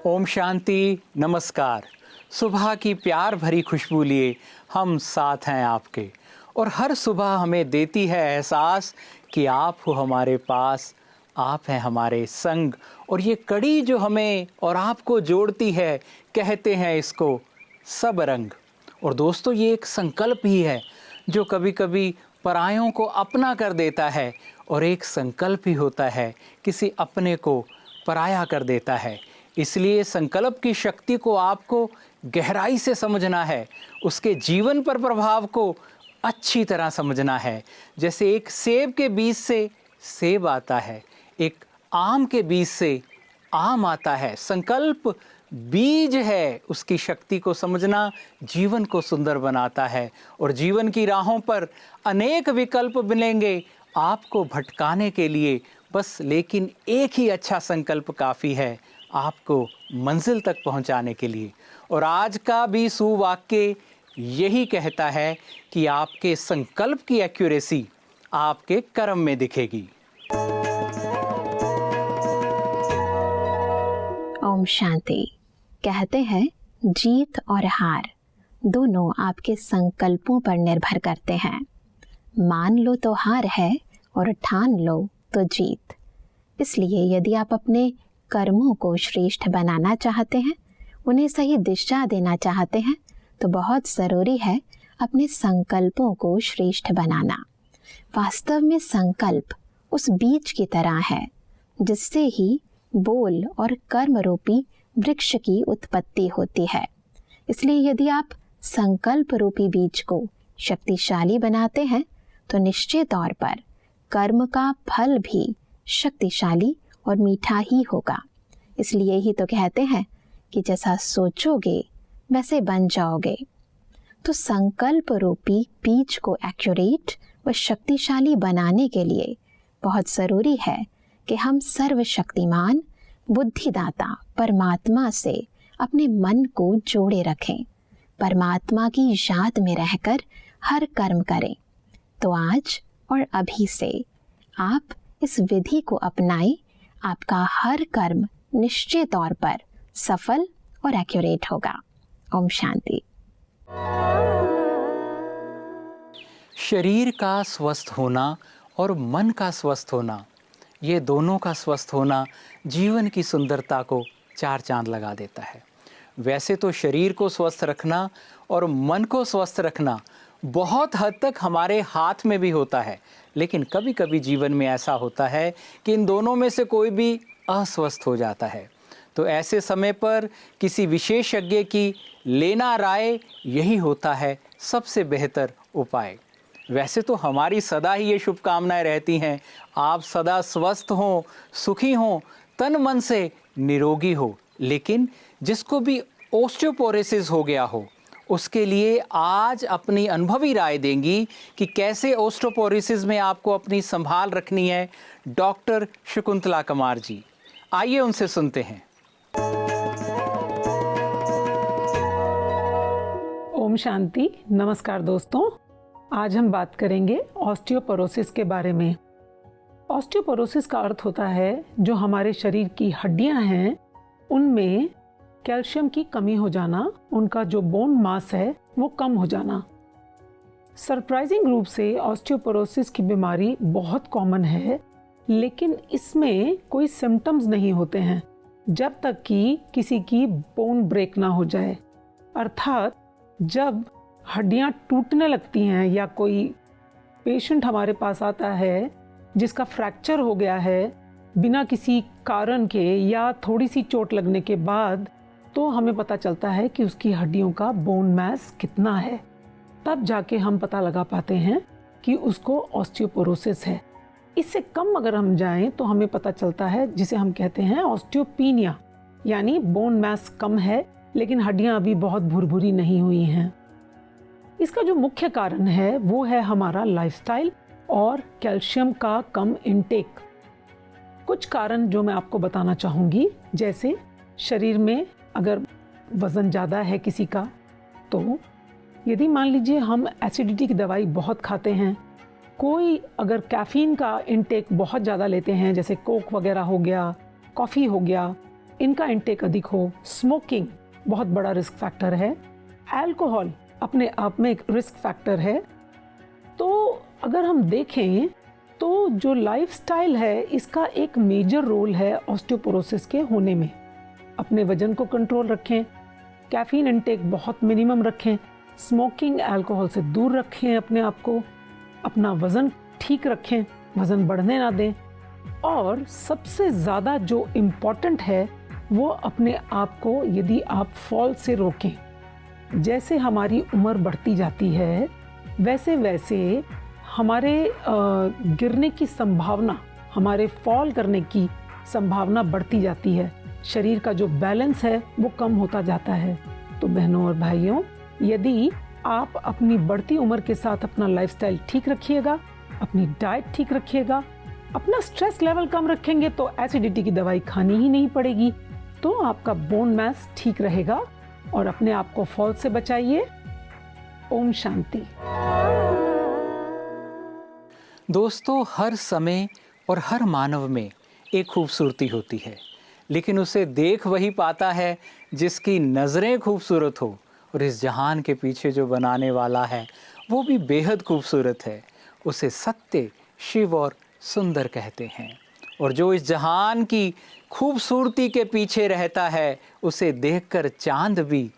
ओम शांति, नमस्कार। सुबह की प्यार भरी खुशबू लिए हम साथ हैं आपके, और हर सुबह हमें देती है एहसास कि आप हो हमारे पास, आप हैं हमारे संग। और ये कड़ी जो हमें और आपको जोड़ती है, कहते हैं इसको सब रंग। और दोस्तों, ये एक संकल्प ही है जो कभी कभी परायों को अपना कर देता है, और एक संकल्प ही होता है किसी अपने को पराया कर देता है। इसलिए संकल्प की शक्ति को आपको गहराई से समझना है, उसके जीवन पर प्रभाव को अच्छी तरह समझना है। जैसे एक सेब के बीज से सेब आता है, एक आम के बीज से आम आता है। संकल्प बीज है, उसकी शक्ति को समझना जीवन को सुंदर बनाता है। और जीवन की राहों पर अनेक विकल्प मिलेंगे आपको भटकाने के लिए, बस लेकिन एक ही अच्छा संकल्प काफ़ी है आपको मंजिल तक पहुंचाने के लिए। और आज का भी सुवाक्य यही कहता है कि आपके संकल्प की एक्यूरेसी आपके कर्म में दिखेगी। ओम शांति। कहते हैं जीत और हार दोनों आपके संकल्पों पर निर्भर करते हैं। मान लो तो हार है और ठान लो तो जीत। इसलिए यदि आप अपने कर्मों को श्रेष्ठ बनाना चाहते हैं, उन्हें सही दिशा देना चाहते हैं, तो बहुत ज़रूरी है अपने संकल्पों को श्रेष्ठ बनाना। वास्तव में संकल्प उस बीज की तरह है जिससे ही बोल और कर्म रूपी वृक्ष की उत्पत्ति होती है। इसलिए यदि आप संकल्प रूपी बीज को शक्तिशाली बनाते हैं तो निश्चित तौर पर कर्म का फल भी शक्तिशाली और मीठा ही होगा। इसलिए ही तो कहते हैं कि जैसा सोचोगे वैसे बन जाओगे। तो संकल्प रूपी बीज को एक्यूरेट व शक्तिशाली बनाने के लिए बहुत ज़रूरी है कि हम सर्वशक्तिमान बुद्धिदाता परमात्मा से अपने मन को जोड़े रखें, परमात्मा की याद में रहकर हर कर्म करें। तो आज और अभी से आप इस विधि को अपनाएं, आपका हर कर्म निश्चित तौर पर सफल और एक्यूरेट होगा। ओम शांति। शरीर का स्वस्थ होना और मन का स्वस्थ होना, ये दोनों का स्वस्थ होना जीवन की सुंदरता को चार चांद लगा देता है। वैसे तो शरीर को स्वस्थ रखना और मन को स्वस्थ रखना बहुत हद तक हमारे हाथ में भी होता है, लेकिन कभी कभी जीवन में ऐसा होता है कि इन दोनों में से कोई भी अस्वस्थ हो जाता है। तो ऐसे समय पर किसी विशेषज्ञ की लेना राय यही होता है सबसे बेहतर उपाय। वैसे तो हमारी सदा ही ये शुभकामनाएं रहती हैं, आप सदा स्वस्थ हों, सुखी हों, तन मन से निरोगी हो। लेकिन जिसको भी ओस्टियोपोरोसिस हो गया हो, उसके लिए आज अपनी अनुभवी राय देंगी कि कैसे ओस्टियोपोरोसिस में आपको अपनी संभाल रखनी है, डॉक्टर शकुंतला कमार जी। आइए उनसे सुनते हैं। ओम शांति, नमस्कार दोस्तों। आज हम बात करेंगे ऑस्टियोपोरोसिस के बारे में। ऑस्टियोपोरोसिस का अर्थ होता है जो हमारे शरीर की हड्डियां हैं उनमें कैल्शियम की कमी हो जाना, उनका जो बोन मास है वो कम हो जाना। सरप्राइजिंग रूप से ऑस्टियोपोरोसिस की बीमारी बहुत कॉमन है, लेकिन इसमें कोई सिम्टम्स नहीं होते हैं जब तक कि किसी की बोन ब्रेक ना हो जाए। अर्थात जब हड्डियां टूटने लगती हैं या कोई पेशेंट हमारे पास आता है जिसका फ्रैक्चर हो गया है बिना किसी कारण के या थोड़ी सी चोट लगने के बाद, तो हमें पता चलता है कि उसकी हड्डियों का बोन मास कितना है। तब जाके हम पता लगा पाते हैं कि उसको ऑस्टियोपोरोसिस है। इससे कम अगर हम जाएं तो हमें पता चलता है जिसे हम कहते हैं ऑस्टियोपीनिया, यानी बोन मास कम है लेकिन हड्डियां अभी बहुत भुरभुरी नहीं हुई हैं। इसका जो मुख्य कारण है वो है हमारा लाइफस्टाइल और कैल्शियम का कम इंटेक। कुछ कारण जो मैं आपको बताना चाहूँगी, जैसे शरीर में अगर वज़न ज़्यादा है किसी का, तो यदि मान लीजिए हम एसिडिटी की दवाई बहुत खाते हैं, कोई अगर कैफ़ीन का इंटेक बहुत ज़्यादा लेते हैं, जैसे कोक वगैरह हो गया, कॉफ़ी हो गया, इनका इंटेक अधिक हो। स्मोकिंग बहुत बड़ा रिस्क फैक्टर है। अल्कोहल अपने आप में एक रिस्क फैक्टर है। तो अगर हम देखें तो जो लाइफस्टाइल है इसका एक मेजर रोल है ऑस्टियोपोरोसिस के होने में। अपने वजन को कंट्रोल रखें, कैफीन इंटेक बहुत मिनिमम रखें, स्मोकिंग अल्कोहल से दूर रखें अपने आप को, अपना वज़न ठीक रखें, वज़न बढ़ने ना दें, और सबसे ज़्यादा जो इम्पॉर्टेंट है वो अपने आप को यदि आप फॉल से रोकें। जैसे हमारी उम्र बढ़ती जाती है वैसे वैसे हमारे गिरने की संभावना, हमारे फॉल करने की संभावना बढ़ती जाती है। शरीर का जो बैलेंस है वो कम होता जाता है। तो बहनों और भाइयों, यदि आप अपनी बढ़ती उम्र के साथ अपना लाइफस्टाइल ठीक रखिएगा, अपनी डाइट ठीक रखिएगा, अपना स्ट्रेस लेवल कम रखेंगे तो एसिडिटी की दवाई खानी ही नहीं पड़ेगी, तो आपका बोन मास ठीक रहेगा और अपने आप को फॉल से बचाइए। ओम शांति। दोस्तों, हर समय और हर मानव में एक खूबसूरती होती है, लेकिन उसे देख वही पाता है जिसकी नज़रें खूबसूरत हो, और इस जहान के पीछे जो बनाने वाला है वो भी बेहद खूबसूरत है। उसे सत्य, शिव और सुंदर कहते हैं। और जो इस जहान की खूबसूरती के पीछे रहता है उसे देखकर चांद भी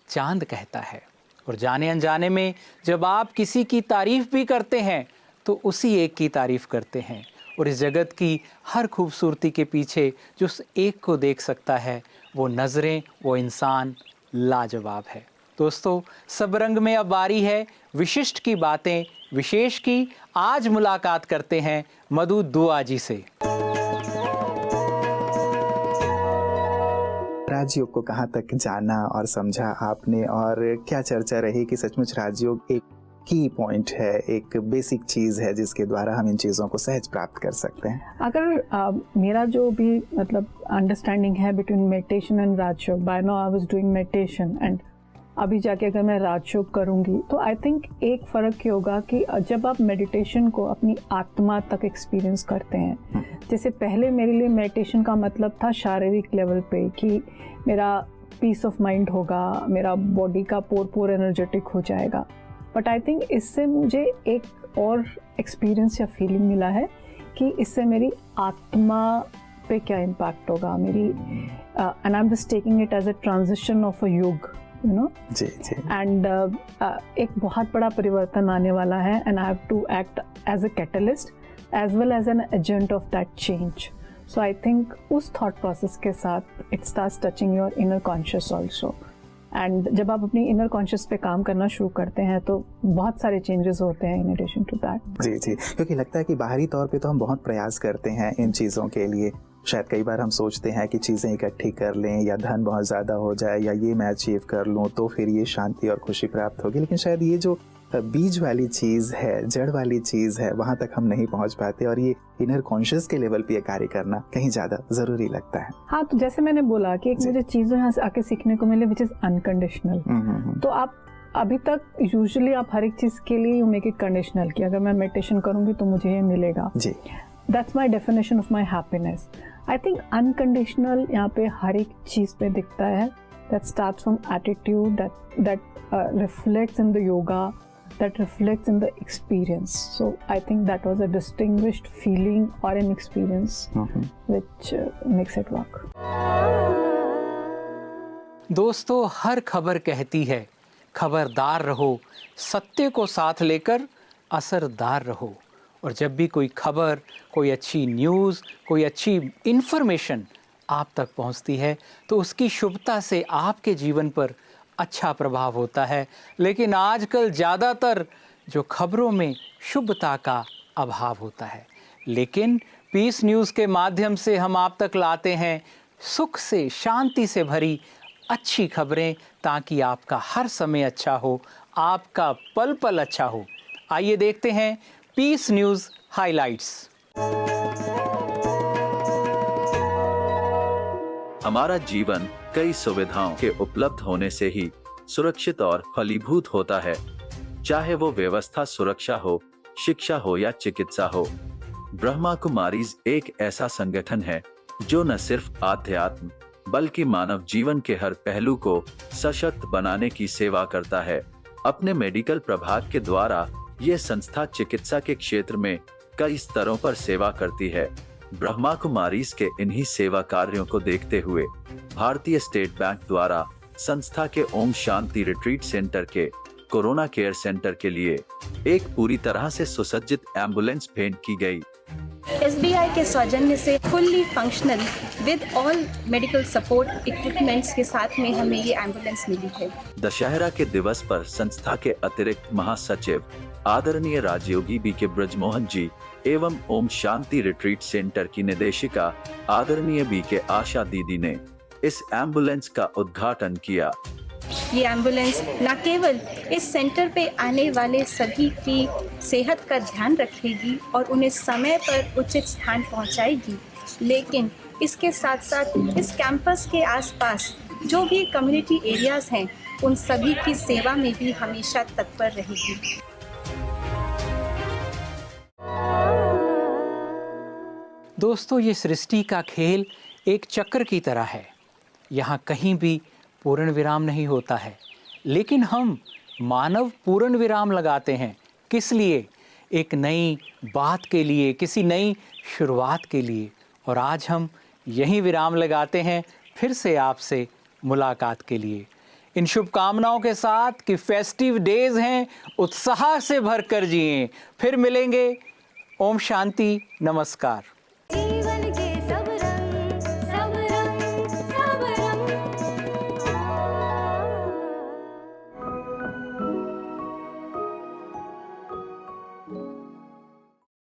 चांद कहता है। और जाने अनजाने में जब आप किसी की तारीफ़ भी करते हैं तो उसी एक की तारीफ़ करते हैं। और इस जगत की हर खूबसूरती के पीछे जो उस एक को देख सकता है वो नज़रें, वो इंसान लाजवाब है। दोस्तों, सब रंग में अब बारी है विशिष्ट की बातें विशेष की। आज मुलाकात करते हैं मधु दुआ जी से। राजयोग को कहाँ तक जाना और समझा आपने, और क्या चर्चा रही कि सचमुच राजयोग एक की पॉइंट है, एक बेसिक चीज़ है जिसके द्वारा हम इन चीज़ों को सहज प्राप्त कर सकते हैं। अगर मेरा जो भी मतलब अंडरस्टैंडिंग है between meditation and Rajyoga, by now I was doing meditation and अभी जाके अगर मैं राजयोग करूँगी तो आई थिंक एक फ़र्क ये होगा कि जब आप मेडिटेशन को अपनी आत्मा तक एक्सपीरियंस करते हैं, जैसे पहले मेरे लिए मेडिटेशन का मतलब था शारीरिक लेवल पे कि मेरा पीस ऑफ माइंड होगा, मेरा बॉडी का पोर एनर्जेटिक हो जाएगा। बट आई थिंक इससे मुझे एक और एक्सपीरियंस या फीलिंग मिला है कि इससे मेरी आत्मा पे क्या इम्पैक्ट होगा मेरी, and I am just taking it as a transition of a युग, यू नो। जी जी। एंड एक बहुत बड़ा परिवर्तन आने वाला है and I have to act as a catalyst as well as an agent of that change. So I think उस थॉट प्रोसेस के साथ it starts touching your inner conscious also. And जब आप अपनी इनर कॉन्शियस पे काम करना शुरू करते हैं तो बहुत सारे चेंजेस होते हैं इन एडिशन टू दैट। जी जी, क्योंकि लगता है कि बाहरी तौर पे तो हम बहुत प्रयास करते हैं इन चीज़ों के लिए। शायद कई बार हम सोचते हैं कि चीज़ें इकट्ठी कर लें या धन बहुत ज़्यादा हो जाए या ये मैं अचीव कर लूँ तो फिर ये शांति और खुशी प्राप्त होगी, लेकिन शायद ये जो बीज वाली चीज़ है, जड़ वाली चीज़ है, वहाँ तक हम नहीं पहुँच पाते, और ये इनर कॉन्शियस के लेवल पे ये कार्य करना कहीं ज़्यादा ज़रूरी लगता है। हाँ, तो जैसे मैंने बोला कि एक मुझे चीज़ें यहाँ से आके सीखने को मिले विच इज़ अनकंडीशनल। तो आप अभी तक यूजुअली आप हर एक चीज़ के लिए यू मेक इट कंडीशनल कि अगर मैं मेडिटेशन करूँगी तो मुझे ये मिलेगा। जी, that's my definition of my happiness. I think unconditional यहाँ पे हर एक चीज़ पे दिखता है। That starts from attitude that reflects in the yoga, that reflects in the experience. So I think that was a distinguished feeling or an experience which makes it work. दोस्तों, हर खबर कहती है खबरदार रहो, सत्य को साथ लेकर असरदार रहो। और जब भी कोई खबर, कोई अच्छी न्यूज़, कोई अच्छी इन्फॉर्मेशन आप तक पहुंचती है तो उसकी शुभता से आपके जीवन पर अच्छा प्रभाव होता है। लेकिन आजकल ज़्यादातर जो खबरों में शुभता का अभाव होता है, लेकिन पीस न्यूज़ के माध्यम से हम आप तक लाते हैं सुख से, शांति से भरी अच्छी खबरें, ताकि आपका हर समय अच्छा हो, आपका पल पल अच्छा हो। आइए देखते हैं पीस न्यूज़ हाइलाइट्स। हमारा जीवन कई सुविधाओं के उपलब्ध होने से ही सुरक्षित और फलीभूत होता है, चाहे वो व्यवस्था सुरक्षा हो, शिक्षा हो या चिकित्सा हो। ब्रह्मा कुमारीज एक ऐसा संगठन है जो न सिर्फ आध्यात्म, बल्कि मानव जीवन के हर पहलू को सशक्त बनाने की सेवा करता है। अपने मेडिकल प्रभाग के द्वारा ये संस्था चिकित्सा के क्षेत्र में कई स्तरों पर सेवा करती है। ब्रह्मा कुमारीज के इन्हीं सेवा कार्यों को देखते हुए भारतीय स्टेट बैंक द्वारा संस्था के ओम शांति रिट्रीट सेंटर के कोरोना केयर सेंटर के लिए एक पूरी तरह से सुसज्जित एम्बुलेंस भेंट की गई। SBI के सौजन्य से fully functional with all medical support equipments के साथ में हमें ये एम्बुलेंस मिली है। दशहरा के दिवस पर संस्था के अतिरिक्त महासचिव आदरणीय राजयोगी BK ब्रजमोहन जी एवं ओम शांति रिट्रीट सेंटर की निदेशिका आदरणीय BK आशा दीदी ने इस एम्बुलेंस का उद्घाटन किया। ये एम्बुलेंस न केवल इस सेंटर पे आने वाले सभी की सेहत का ध्यान रखेगी और उन्हें समय पर उचित स्थान पहुंचाएगी, लेकिन इसके साथ साथ इस कैंपस के आसपास जो भी कम्युनिटी एरियाज हैं उन सभी की सेवा में भी हमेशा तत्पर रहेगी। दोस्तों, ये सृष्टि का खेल एक चक्र की तरह है। यहाँ कहीं भी पूर्ण विराम नहीं होता है, लेकिन हम मानव पूर्ण विराम लगाते हैं। किस लिए? एक नई बात के लिए, किसी नई शुरुआत के लिए। और आज हम यहीं विराम लगाते हैं फिर से आपसे मुलाकात के लिए, इन शुभकामनाओं के साथ कि फेस्टिव डेज हैं, उत्साह से भरकर जिएं। फिर मिलेंगे। ओम शांति, नमस्कार।